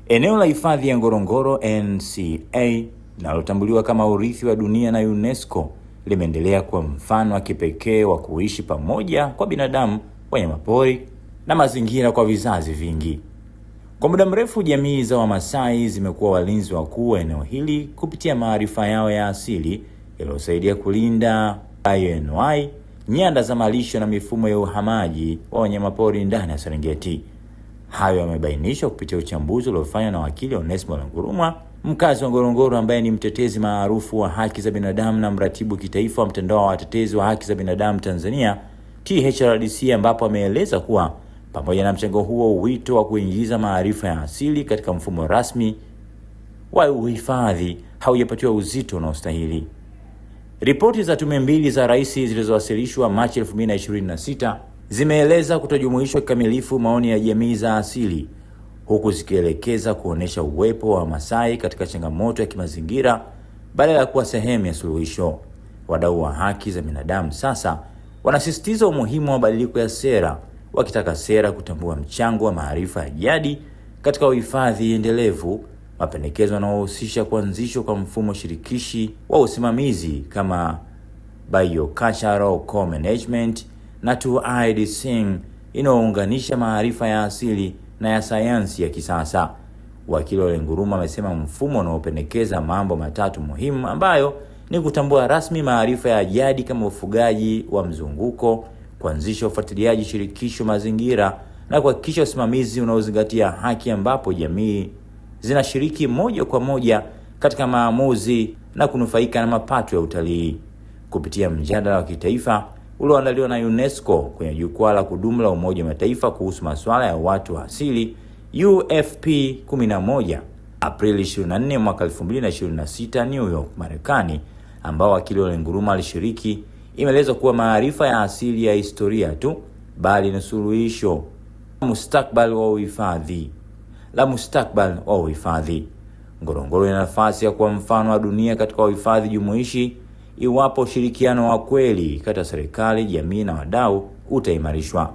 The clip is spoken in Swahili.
Eneo la hifadhi ya Ngorongoro NCA linalotambuliwa kama urithi wa dunia na UNESCO limeendelea kuwa mfano wa kipekee wa kuishi pamoja kwa binadamu, wanyamapori na mazingira kwa vizazi vingi. Kwa muda mrefu, jamii za Wamasai zimekuwa walinzi wakuu wa eneo hili kupitia maarifa yao ya asili yaliyosaidia kulinda bioanuwai, nyanda za malisho na mifumo ya uhamaji wa wanyamapori ndani ya Serengeti. Hayo yamebainishwa kupitia uchambuzi uliofanywa na wakili Onesmo Langurumwa, mkazi wa Ngorongoro ambaye ni mtetezi maarufu wa haki za binadamu na mratibu kitaifa wa mtandao wa watetezi wa haki za binadamu Tanzania THRDC, ambapo ameeleza kuwa pamoja na mchango huo, wito wa kuingiza maarifa ya asili katika mfumo rasmi wa uhifadhi haujapatiwa uzito unaostahili. Ripoti za tume mbili za rais zilizowasilishwa Machi 2026 zimeeleza kutojumuishwa kikamilifu maoni ya jamii za asili, huku zikielekeza kuonesha uwepo wa Masai katika changamoto ya kimazingira badala ya kuwa sehemu ya suluhisho. Wadau wa haki za binadamu sasa wanasisitiza umuhimu wa mabadiliko ya sera, wakitaka sera kutambua mchango wa maarifa ya jadi katika uhifadhi endelevu, mapendekezo yanayohusisha kuanzishwa kwa mfumo shirikishi wa usimamizi kama Biocultural Co-Management na Two-Eyed inayounganisha maarifa ya asili na ya sayansi ya kisasa. Wakili Langurumwa amesema mfumo unaopendekeza mambo matatu muhimu ambayo ni kutambua rasmi maarifa ya jadi kama ufugaji wa mzunguko, kuanzisha ufuatiliaji shirikisho mazingira na kuhakikisha usimamizi unaozingatia haki, ambapo jamii zinashiriki moja kwa moja katika maamuzi na kunufaika na mapato ya utalii. Kupitia mjadala wa kitaifa ulioandaliwa na UNESCO kwenye jukwaa la kudumu la Umoja wa Mataifa kuhusu masuala ya watu wa asili UFP11 Aprili 24 mwaka 2026 New York, Marekani, ambao wakili Langurumwa alishiriki, imeeleza kuwa maarifa ya asili ya historia tu, bali ni suluhisho la mustakabali wa uhifadhi. Ngorongoro ina nafasi ya kuwa mfano wa dunia katika uhifadhi jumuishi iwapo ushirikiano wa kweli kati ya serikali, jamii na wadau utaimarishwa.